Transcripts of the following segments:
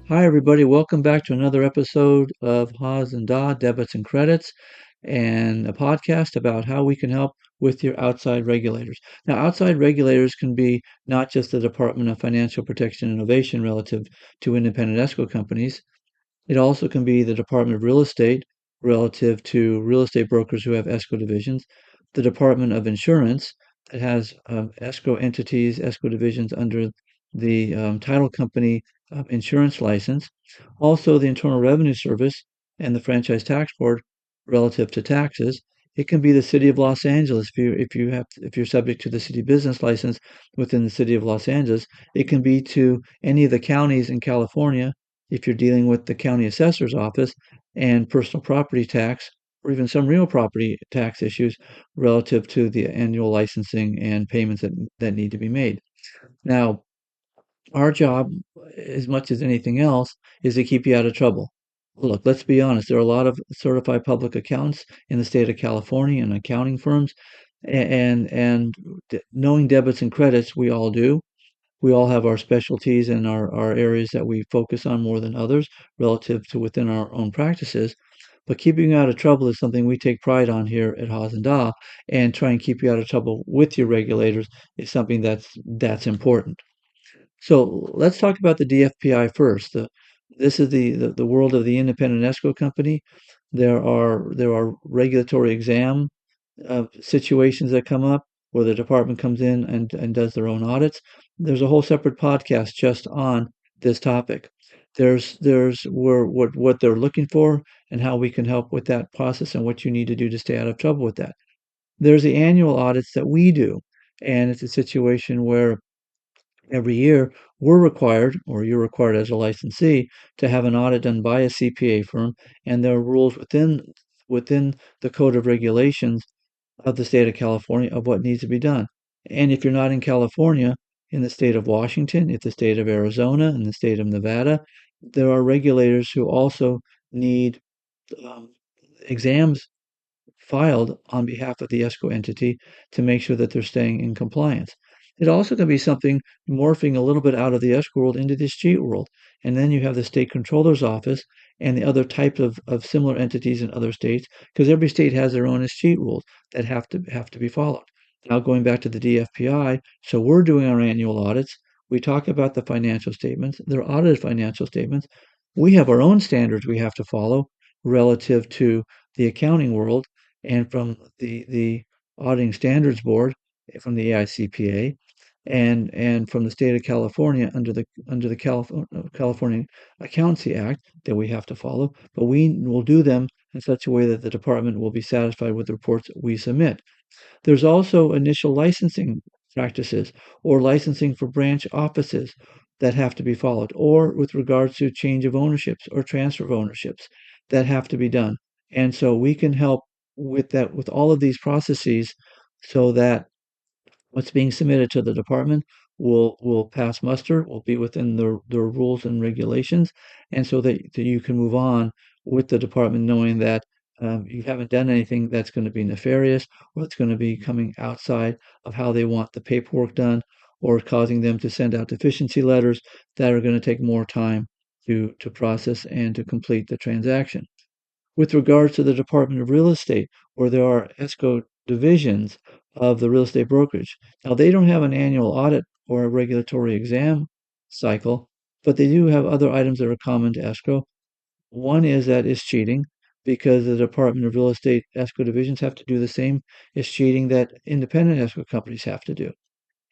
Hi, everybody. Welcome back to another episode of Haas and Dawe, Debits and Credits, and a podcast about how we can help with your outside regulators. Now, outside regulators can be not just the Department of Financial Protection and Innovation relative to independent escrow companies. It also can be the Department of Real Estate relative to real estate brokers who have escrow divisions, the Department of Insurance that has escrow entities, escrow divisions under the title company insurance license, also the Internal Revenue Service and the Franchise Tax Board relative to taxes. It can be the City of Los Angeles if you're subject to the city business license within the City of Los Angeles. It can be to any of the counties in California if you're dealing with the county assessor's office and personal property tax, or even some real property tax issues relative to the annual licensing and payments that need to be made. Now, our job, as much as anything else, is to keep you out of trouble. Look, let's be honest, there are a lot of certified public accountants in the state of California and accounting firms, and knowing debits and credits, we all do. We all have our specialties and our areas that we focus on more than others relative to within our own practices. But keeping you out of trouble is something we take pride on here at Haas and Dawe, and try and keep you out of trouble with your regulators is something that's important. So let's talk about the DFPI first. This is the world of the independent escrow company. There are regulatory exam situations that come up where the department comes in and does their own audits. There's a whole separate podcast just on this topic. There's where what they're looking for and how we can help with that process and what you need to do to stay out of trouble with that. There's the annual audits that we do, and it's a situation where every year we're required, or you're required as a licensee, to have an audit done by a CPA firm, and there are rules within the code of regulations of the state of California of what needs to be done. And if you're not in California, in the state of Washington, if the state of Arizona, and the state of Nevada, there are regulators who also need um, exams filed on behalf of the escrow entity to make sure that they're staying in compliance. It also can be something morphing a little bit out of the escrow world into the escheat world. And then you have the state controller's office and the other types of similar entities in other states, because every state has their own escheat rules that have to be followed. Now going back to the DFPI, so we're doing our annual audits. We talk about the financial statements. They're audited financial statements. We have our own standards we have to follow relative to the accounting world and from the Auditing Standards Board, from the AICPA, and from the state of California under the California Accountancy Act that we have to follow. But we will do them in such a way that the department will be satisfied with the reports we submit. There's also initial licensing practices or licensing for branch offices that have to be followed, or with regards to change of ownerships or transfer of ownerships that have to be done. And so we can help with that, with all of these processes, so that what's being submitted to the department will pass muster, will be within the rules and regulations, and so that you can move on with the department knowing that you haven't done anything that's going to be nefarious or it's going to be coming outside of how they want the paperwork done, or causing them to send out deficiency letters that are going to take more time to process and to complete the transaction. With regards to the Department of Real Estate, where there are escrow divisions of the real estate brokerage. Now, they don't have an annual audit or a regulatory exam cycle, but they do have other items that are common to escrow. One is that is cheating, because the Department of Real Estate escrow divisions have to do the same as cheating that independent escrow companies have to do.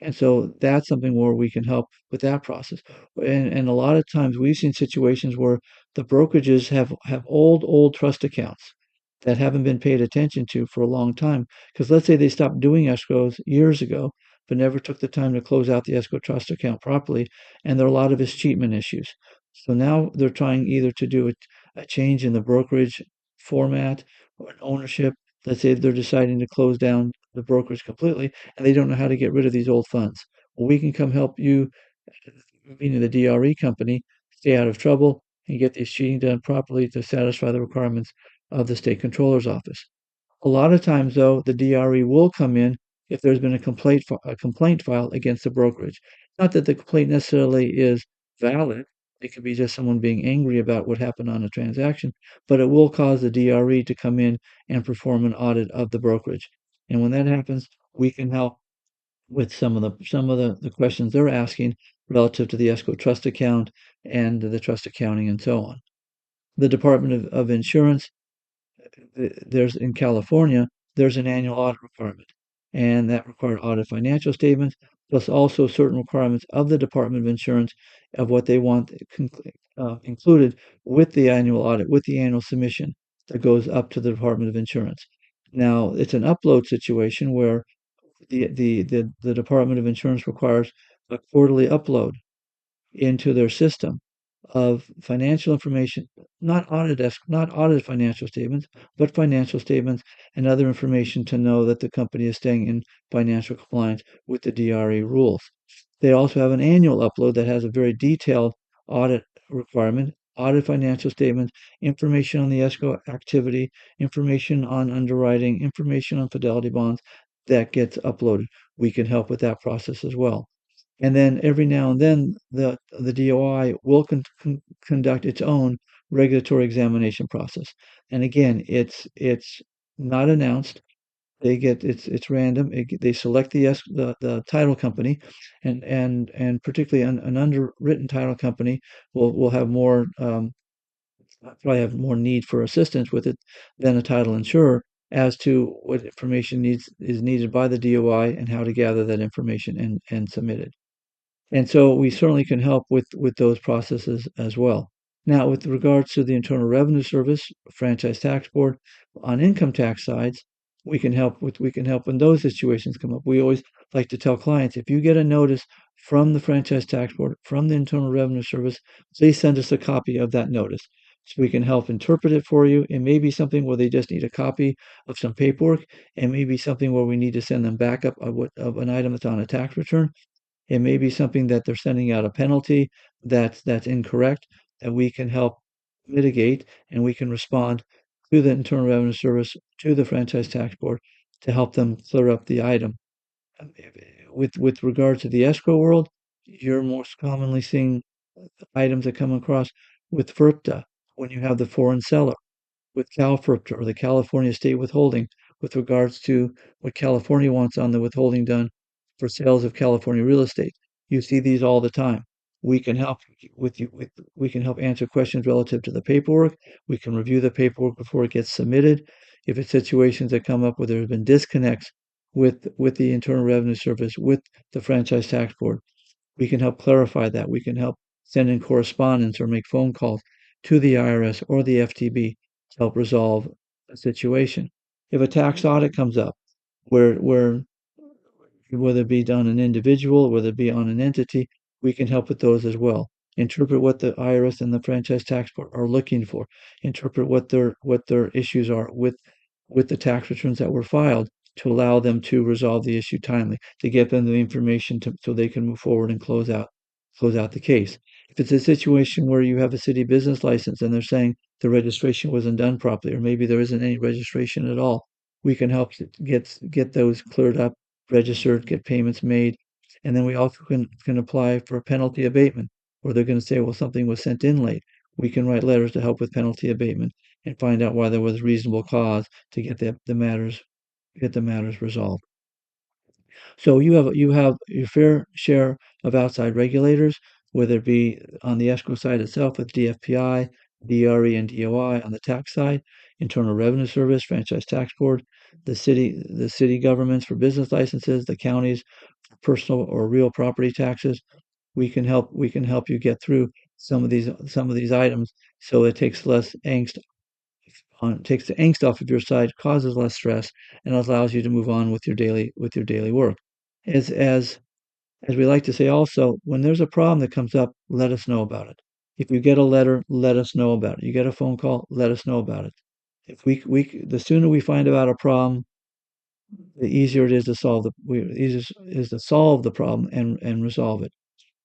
And so that's something where we can help with that process. And a lot of times we've seen situations where the brokerages have old trust accounts that haven't been paid attention to for a long time. Because let's say they stopped doing escrows years ago, but never took the time to close out the escrow trust account properly. And there are a lot of escheatment issues. So now they're trying either to do a change in the brokerage format or an ownership. Let's say they're deciding to close down the brokerage completely and they don't know how to get rid of these old funds. Well, we can come help you, meaning the DRE company, stay out of trouble and get the cheating done properly to satisfy the requirements of the state controller's office. A lot of times, though, the DRE will come in if there's been a complaint filed against the brokerage. Not that the complaint necessarily is valid, It could be just someone being angry about what happened on a transaction, but it will cause the DRE to come in and perform an audit of the brokerage. And when that happens, we can help with some of the questions they're asking relative to the escrow trust account and the trust accounting and so on. The Department of Insurance, there's in California, there's an annual audit requirement, and that required audit financial statements, plus also certain requirements of the Department of Insurance of what they want included with the annual audit, with the annual submission that goes up to the Department of Insurance. Now, it's an upload situation where the Department of Insurance requires a quarterly upload into their system of financial information, not audited financial statements, but financial statements and other information to know that the company is staying in financial compliance with the DRE rules. They also have an annual upload that has a very detailed audit requirement, audit financial statements, information on the escrow activity, information on underwriting, information on fidelity bonds that gets uploaded. We can help with that process as well. And then every now and then, the DOI will conduct its own regulatory examination process. And again, it's not announced. It's random. They select the title company, and particularly an underwritten title company will have more probably have more need for assistance with it than a title insurer as to what information is needed by the DOI and how to gather that information and submit it. And so we certainly can help with those processes as well. Now, with regards to the Internal Revenue Service, Franchise Tax Board, on income tax sides, we can help when those situations come up. We always like to tell clients, if you get a notice from the Franchise Tax Board, from the Internal Revenue Service, please send us a copy of that notice so we can help interpret it for you. It may be something where they just need a copy of some paperwork. It may be something where we need to send them backup of an item that's on a tax return. It may be something that they're sending out a penalty that's incorrect, that we can help mitigate, and we can respond to the Internal Revenue Service, to the Franchise Tax Board to help them clear up the item. With regard to the escrow world, you're most commonly seeing items that come across with FERPTA when you have the foreign seller, with CalFERPTA or the California State Withholding with regards to what California wants on the withholding done for sales of California real estate. You see these all the time. We can help we can help answer questions relative to the paperwork. We can review the paperwork before it gets submitted. If it's situations that come up where there have been disconnects with the Internal Revenue Service, with the Franchise Tax Board, we can help clarify that. We can help send in correspondence or make phone calls to the IRS or the FTB to help resolve a situation. If a tax audit comes up where whether it be on an individual, whether it be on an entity, we can help with those as well. Interpret what the IRS and the Franchise Tax Board are looking for. Interpret what their issues are with the tax returns that were filed to allow them to resolve the issue timely, to get them the information so they can move forward and close out the case. If it's a situation where you have a city business license and they're saying the registration wasn't done properly, or maybe there isn't any registration at all, we can help get those cleared up, registered, get payments made, and then we also can apply for a penalty abatement, where they're going to say, well, something was sent in late. We can write letters to help with penalty abatement and find out why there was reasonable cause to get the matters resolved. So you have your fair share of outside regulators, whether it be on the escrow side itself with DFPI, DRE, and DOI on the tax side, Internal Revenue Service, Franchise Tax Board, the city governments for business licenses, the counties for personal or real property taxes. We can help you get through some of these items so it takes the angst off of your side, causes less stress, and allows you to move on with your daily work. As we like to say also, when there's a problem that comes up, let us know about it. If you get a letter, let us know about it. You get a phone call, let us know about it. If the sooner we find out a problem, the easier it is to solve the problem and resolve it.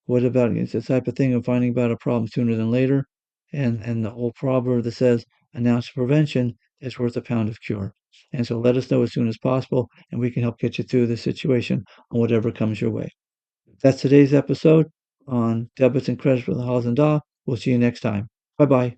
What about it? It's the type of thing of finding about a problem sooner than later, and the old proverb that says an ounce of prevention is worth a pound of cure. And so let us know as soon as possible, and we can help get you through the situation on whatever comes your way. That's today's episode on debits and credits with Haas and Dawe. We'll see you next time. Bye bye.